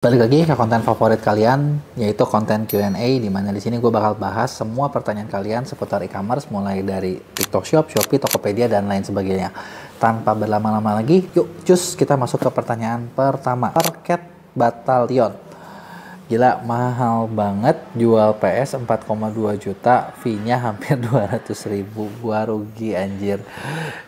Balik lagi ke konten favorit kalian, yaitu konten Q&A, di mana di sini gue bakal bahas semua pertanyaan kalian seputar e-commerce, mulai dari TikTok Shop, Shopee, Tokopedia, dan lain sebagainya. Tanpa berlama-lama lagi, yuk cus kita masuk ke pertanyaan pertama. Parket Battalion. Gila, mahal banget, jual PS 4,2 juta, fee-nya hampir 200 ribu, gua rugi anjir.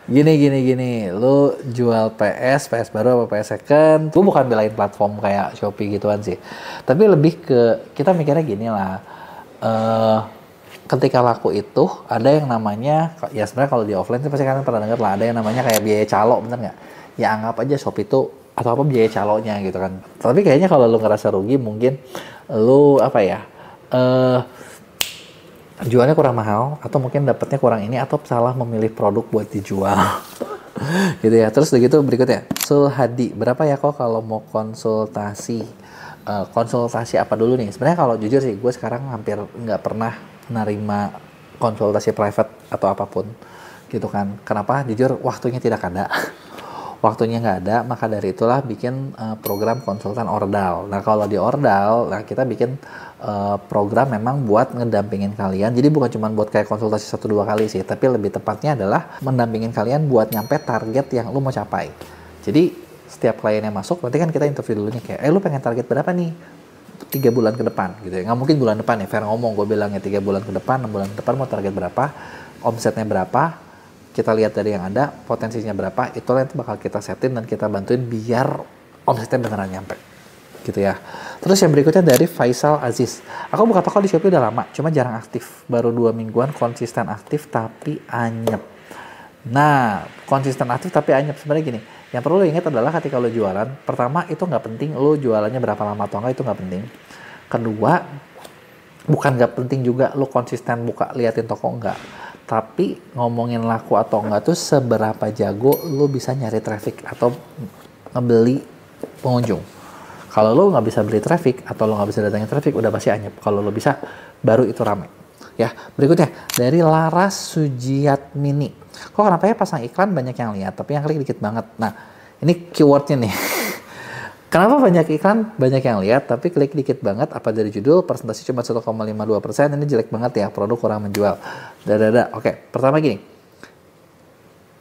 Gini, lu jual PS baru apa PS second, gua bukan belain platform kayak Shopee gituan sih. Tapi lebih ke, kita mikirnya gini lah, ketika laku itu, ada yang namanya, ya sebenarnya kalau di offline sih pasti kalian pernah dengar lah, ada yang namanya kayak biaya calo, bener nggak? Ya anggap aja Shopee itu atau apa biaya calonya gitu kan. Tapi kayaknya kalau lu ngerasa rugi mungkin lu apa ya, jualnya kurang mahal atau mungkin dapatnya kurang ini atau salah memilih produk buat dijual. Gitu ya. Terus begitu berikutnya, Sul Hadi, berapa ya kok kalau mau konsultasi? Konsultasi apa dulu nih? Sebenarnya kalau jujur sih gue sekarang hampir nggak pernah nerima konsultasi private atau apapun gitu kan. Kenapa? Jujur waktunya tidak ada. Waktunya nggak ada, maka dari itulah bikin program konsultan ordal. Nah kalau di ordal, nah kita bikin program memang buat ngedampingin kalian. Jadi bukan cuma buat kayak konsultasi 1-2 kali sih, tapi lebih tepatnya adalah mendampingin kalian buat nyampe target yang lu mau capai. Jadi setiap klien yang masuk, nanti kan kita interview dulu nih kayak, lu pengen target berapa nih? 3 bulan ke depan gitu ya. Nggak mungkin bulan depan ya, fair ngomong, gue bilangnya 3 bulan ke depan, 6 bulan ke depan mau target berapa, omsetnya berapa, kita lihat dari yang ada, potensinya berapa, itu nanti bakal kita setin dan kita bantuin biar omsetnya beneran nyampe. Gitu ya. Terus yang berikutnya dari Faisal Aziz. Aku buka toko di Shopee udah lama, cuma jarang aktif. Baru 2 mingguan konsisten aktif tapi anyep. Nah, konsisten aktif tapi anyep sebenarnya gini. Yang perlu lo ingat adalah ketika lo jualan, pertama itu nggak penting lo jualannya berapa lama atau enggak, itu nggak penting. Kedua, bukan nggak penting juga lo konsisten buka liatin toko enggak. Tapi ngomongin laku atau enggak tuh seberapa jago lo bisa nyari traffic atau ngebeli pengunjung. Kalau lo nggak bisa beli traffic atau lo nggak bisa datangin traffic, udah pasti anyep. Kalau lo bisa, baru itu rame. Ya, berikutnya dari Laras Sujiatmini. Kok kenapa ya pasang iklan banyak yang lihat, tapi yang klik dikit banget. Nah, ini keywordnya nih. Kenapa banyak iklan, banyak yang lihat, tapi klik dikit banget? Apa dari judul, presentasi cuma 1,52%, ini jelek banget ya, produk kurang menjual. Oke, pertama gini.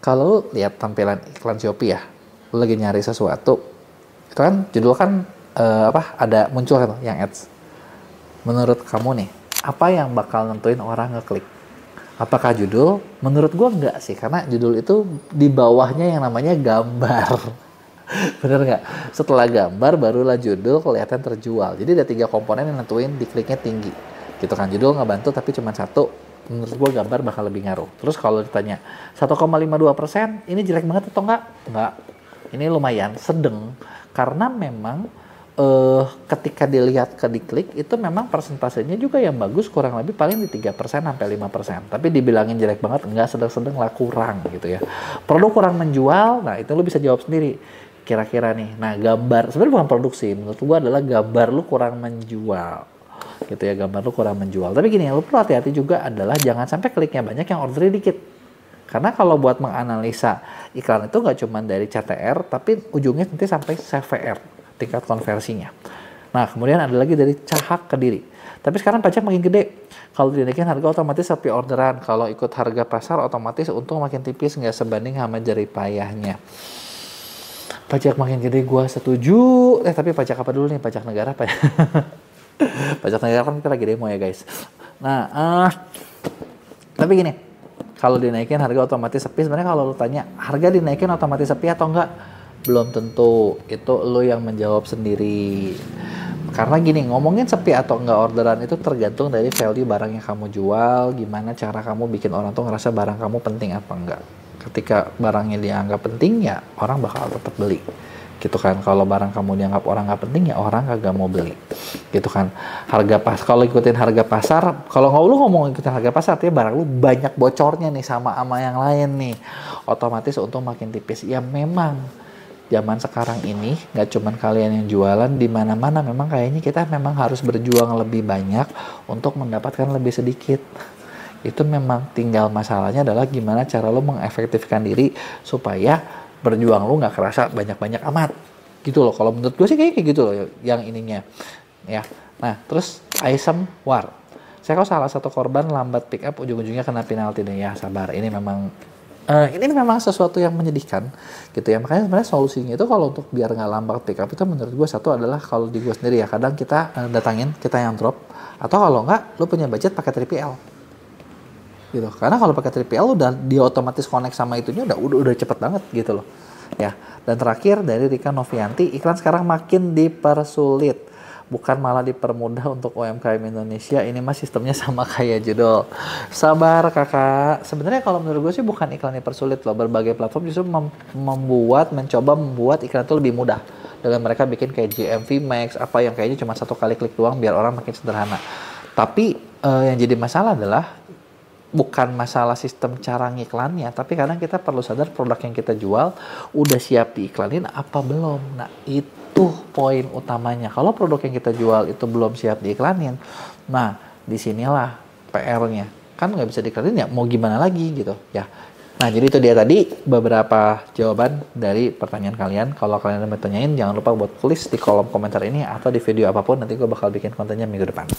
Kalau lu lihat tampilan iklan Shopee ya, lu lagi nyari sesuatu, itu kan judul kan ada muncul kan yang ads. Menurut kamu nih, apa yang bakal nentuin orang ngeklik? Apakah judul? Menurut gua enggak sih, karena judul itu di bawahnya yang namanya gambar. Bener nggak? Setelah gambar barulah judul kelihatan terjual. Jadi ada 3 komponen yang nentuin dikliknya tinggi. Gitu kan, judul nggak bantu tapi cuma 1. Menurut gua gambar bakal lebih ngaruh. Terus kalau ditanya 1,52%, ini jelek banget atau enggak? Enggak. Ini lumayan, sedang. Karena memang ketika dilihat ke diklik itu memang persentasenya juga yang bagus, kurang lebih paling di 3% sampai 5%. Tapi dibilangin jelek banget enggak, sedang-sedang lah, kurang gitu ya. Produk kurang menjual, nah itu lu bisa jawab sendiri. Kira-kira nih, nah gambar, sebenarnya bukan produksi, menurut gua adalah gambar lu kurang menjual. Gitu ya, gambar lu kurang menjual. Tapi gini, lu perlu hati-hati juga adalah jangan sampai kliknya banyak yang ordernya dikit. Karena kalau buat menganalisa iklan itu nggak cuma dari CTR, tapi ujungnya nanti sampai CVR, tingkat konversinya. Nah, kemudian ada lagi dari Cahak Kediri. Tapi sekarang pajak makin gede. Kalau dinaikin harga otomatis sepi orderan. Kalau ikut harga pasar otomatis untung makin tipis, nggak sebanding sama jerih payahnya. Pajak makin gede gua setuju. Tapi pajak apa dulu nih? Pajak negara apa ya? Pajak negara kan kita lagi demo ya guys. Nah, tapi gini. Kalau dinaikin harga otomatis sepi, sebenarnya kalau lu tanya harga dinaikin otomatis sepi atau enggak, belum tentu. Itu lu yang menjawab sendiri. Karena gini, ngomongin sepi atau enggak orderan itu tergantung dari value barang yang kamu jual, gimana cara kamu bikin orang tuh ngerasa barang kamu penting apa enggak. Ketika barangnya dianggap penting, ya orang bakal tetap beli. Gitu kan. Kalau barang kamu dianggap orang nggak penting, ya orang kagak mau beli. Gitu kan. Harga pas, kalau ikutin harga pasar, kalau lu ngomong ikutin harga pasar, artinya barang lu banyak bocornya nih sama yang lain nih. Otomatis untung makin tipis. Ya memang zaman sekarang ini nggak cuman kalian yang jualan, di mana-mana memang kayaknya kita memang harus berjuang lebih banyak untuk mendapatkan lebih sedikit. Itu memang tinggal masalahnya adalah gimana cara lo mengefektifkan diri supaya berjuang lo nggak kerasa banyak-banyak amat. Gitu loh. Kalau menurut gue sih kayak gitu loh yang ininya. Ya. Nah, terus Aisem War. Saya kok salah satu korban lambat pick up, ujung-ujungnya kena penalti deh. Ya sabar, ini memang sesuatu yang menyedihkan gitu ya. Makanya sebenarnya solusinya itu kalau untuk biar nggak lambat pick up itu menurut gue satu adalah kalau di gue sendiri ya, kadang kita datangin, kita yang drop, atau kalau nggak lu punya budget pakai 3PL gitu. Karena kalau pakai 3PL udah di otomatis connect sama itunya udah cepet banget gitu loh. Ya. Dan terakhir dari Rika Novianti, iklan sekarang makin dipersulit, bukan malah dipermudah untuk UMKM Indonesia. Ini mah sistemnya sama kayak judul. Sabar kakak. Sebenarnya kalau menurut gue sih bukan iklan dipersulit loh. Berbagai platform justru mencoba membuat iklan itu lebih mudah. Dengan mereka bikin kayak GMV Max, apa yang kayaknya cuma satu kali klik doang biar orang makin sederhana. Tapi yang jadi masalah adalah bukan masalah sistem cara ngiklannya, tapi kadang kita perlu sadar produk yang kita jual udah siap diiklanin apa belum. Nah, itu poin utamanya. Kalau produk yang kita jual itu belum siap diiklanin, nah disinilah PR-nya. Kan nggak bisa diiklanin ya, mau gimana lagi gitu ya. Nah, jadi itu dia tadi beberapa jawaban dari pertanyaan kalian. Kalau kalian ada yang tanyain, jangan lupa buat tulis di kolom komentar ini atau di video apapun, nanti gue bakal bikin kontennya minggu depan.